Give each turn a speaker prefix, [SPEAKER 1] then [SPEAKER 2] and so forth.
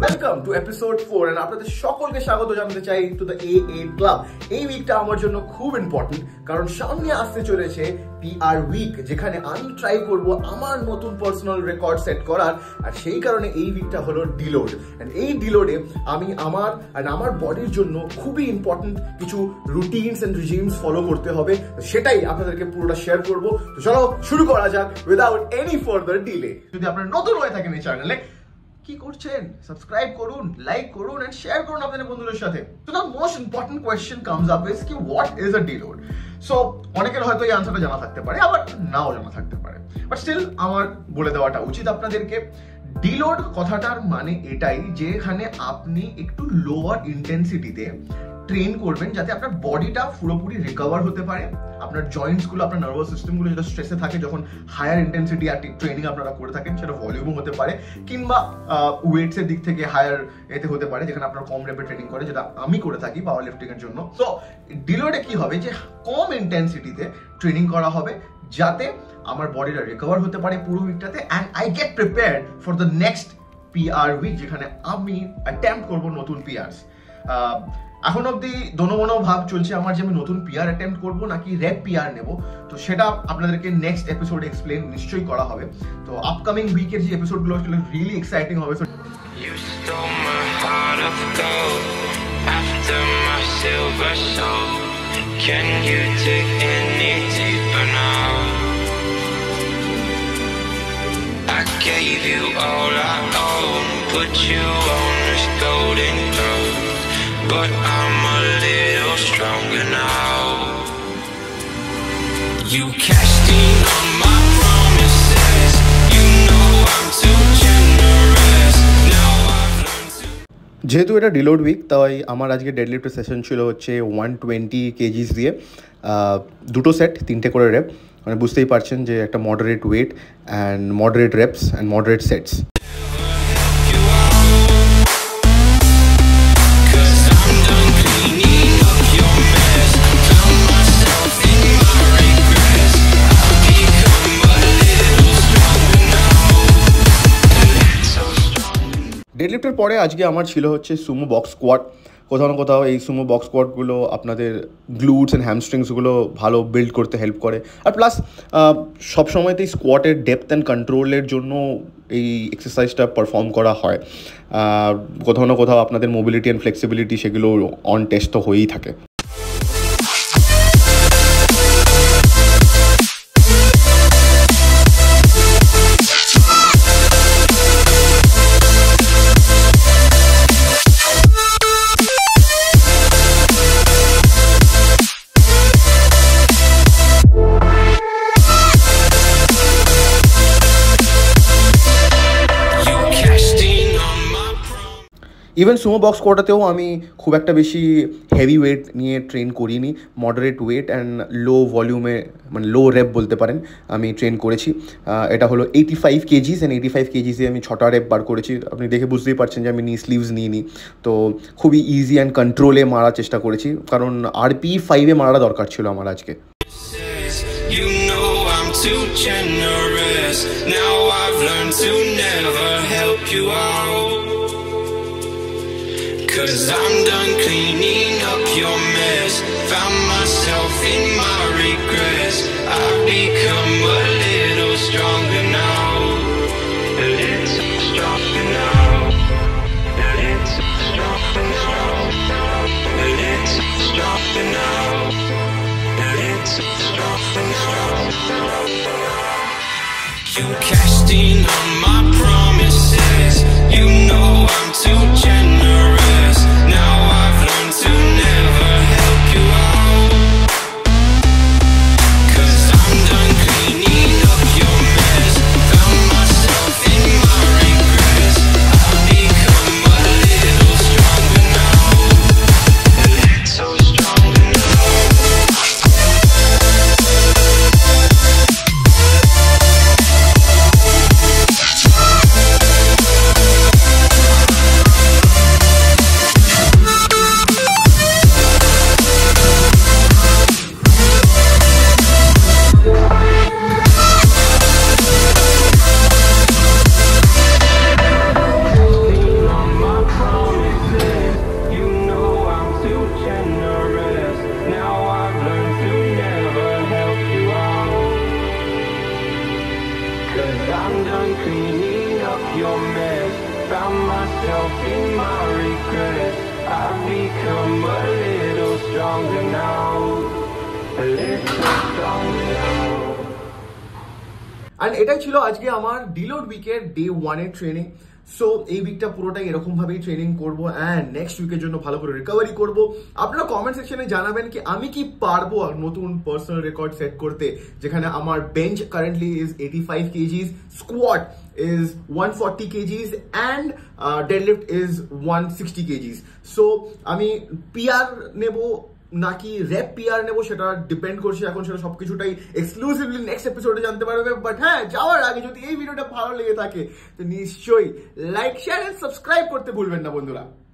[SPEAKER 1] Welcome to episode 4 and আপনাদের সকলকে স্বাগত জানাতে চাই টু দ্য AA ক্লাব। এই উইকটা আমার জন্য খুব ইম্পর্টেন্ট কারণ সামনে আসতে চলেছে PR উইক, যেখানে আমি ট্রাই করব আমার নতুন পার্সোনাল রেকর্ড সেট করার। আর সেই কারণে এই উইকটা হলো ডিলোড। এন্ড এই ডিলোডে আমি আমার বডির জন্য খুবই ইম্পর্টেন্ট কিছু রুটিনস এন্ড রিজিমস ফলো করতে হবে, সেটাই আপনাদেরকে পুরোটা শেয়ার করব। তো চলো শুরু করা যাক উইদাউট এনি ফার্দার ডিলে। যদি আপনারা নতুন হয়ে থাকেন এই চ্যানেলে, কি করছেন? সাবস্ক্রাইব করুন, লাইক করুন এন্ড শেয়ার করুন আপনাদের বন্ধুদের সাথে। So the most important question comes up is কি হোয়াট ইজ আ ডিলোড। সো অনেকের হয়তো এই আনসারটা জানা থাকতে পারে, আবার নাও জানা থাকতে পারে, বাট স্টিল আমার বলে দেওয়াটা উচিত আপনাদেরকে। ডিলোড কথাটার মানে এটাই যে এখানে আপনি একটু লোয়ার ইন্টেন্সিটিতে ট্রেন করবেন যাতে আপনার বডিটা পুরোপুরি রিকভার হতে পারে, আপনার জয়েন্টস গুলো, আপনার নার্ভাস সিস্টেম গুলো যেটা স্ট্রেসে থাকে যখন হায়ার ইন্টেন্সিটি আর ট্রেনিং আপনারা করে থাকেন, সেটা ভলিউমও হতে পারে কিংবা ওয়েটস এর দিক থেকে হায়ার এতে হতে পারে, যেখানে আপনারা কম রেপে ট্রেনিং করে, যেটা আমি করে থাকি পাওয়ার লিফটিং এর জন্য। তো ডিলোডে কি হবে যে কম ইন্টেন্সিটিতে ট্রেনিং করা হবে যাতে আমার বডিটা রিকভার হতে পারে পুরো উইকটাতে, and I get prepared for the next PR week, যেখানে আমি অ্যাটেম্প্ট করবো নতুন PRs। এখন অব্দি দোনো ভাব চলছে আমার যে আমি নতুন PR অ্যাটেম্প্ট করবো নাকি রেপ PR নেব। তো সেটা আপনাদেরকে নেক্সট এপিসোডে এক্সপ্লেন নিশ্চয়ই করা হবে। তো আপকামিং উইকের যে এপিসোডগুলো সেগুলো রিয়েলি এক্সাইটিং হবে।
[SPEAKER 2] You stole my heart of gold after my silver soul. Can you dig any deeper now? I gave you all I own, put you on this golden throne, but I'm a little stronger now. You cashed in on my promises. You know I'm too generous. Now I've learned to.
[SPEAKER 1] যেহেতু এটা ডিলোড week, তাই আমার আজকে ডেডলিফটের session ছিল হচ্ছে 120 KGs দিয়ে দুটো set, 3টে করে রেপ। মানে বুঝতেই পারছেন যে একটা moderate weight and moderate reps and moderate sets. ডেডলিফটের পরে আজকে আমার ছিল হচ্ছে সুমো বক্স স্কোয়াট। কোথাও না কোথাও এই সুমো বক্স স্কোয়াটগুলো আপনাদের গ্লুটস অ্যান্ড হ্যামস্ট্রিংসগুলো ভালো বিল্ড করতে হেল্প করে, আর প্লাস সবসময়তেই স্কোয়াটের ডেপথ অ্যান্ড কন্ট্রোলের জন্য এই এক্সারসাইজটা পারফর্ম করা হয়। কোথাও না কোথাও আপনাদের মোবিলিটি অ্যান্ড ফ্লেক্সিবিলিটি সেগুলো অন টেস্ট তো হয়েই থাকে। ইভেন সুমো বক্স কোয়াটাতেও আমি খুব একটা বেশি হেভি ওয়েট নিয়ে ট্রেন করিনি, মডারেট ওয়েট অ্যান্ড লো ভলিউমে, মানে লো রেপ বলতে পারেন, আমি ট্রেন করেছি। এটা হলো 85 কেজিস অ্যান্ড 85 কেজিসে আমি 6টা রেপ বার করেছি। আপনি দেখে বুঝতেই পারছেন যে আমি নি স্লিভস নিইনি, তো খুবই ইজি অ্যান্ড কন্ট্রোলে মারার চেষ্টা করেছি, কারণ RP5-এ মারাটা দরকার ছিল আমার আজকে।
[SPEAKER 2] You know I'm too generous. Now I've learned to never help you out. 'Cause I'm done cleaning up your mess. Found myself in my regrets. I've become a little stronger now. A little stronger now. A little stronger now. A little stronger now. A little stronger now. You cashed in on my promises. You know I'm too generous. Now I've learned to never help you out. 'Cause I'm done cleaning
[SPEAKER 1] and এটাই ছিল আজকে আমার ডিলোড উইকের day 1 এর training. So এই উইকটা পুরোটাই এরকম ভাবেই training করবো অ্যান্ড নেক্সট উইকের জন্য ভালো করে রিকভারি করবো। আপনারা কমেন্ট সেকশনে জানাবেন কি আমি কি পারবো নতুন পার্সোনাল রেকর্ড সেট করতে, যেখানে আমার bench currently is 85 kgs, squat is 140 kgs and deadlift is 160 kgs. So আমি পিআর নেব নাকি র্যাপ পিআর নেবো সেটা ডিপেন্ড করছে এখন, সেটা সবকিছুটাই এক্সক্লুসিভলি নেক্সট এপিসোডে জানতে পারবে। বাট হ্যাঁ, যাওয়ার আগে যদি এই ভিডিওটা ভালো লেগে থাকে তো নিশ্চয়ই লাইক, শেয়ার এন্ড সাবস্ক্রাইব করতে ভুলবেন না বন্ধুরা।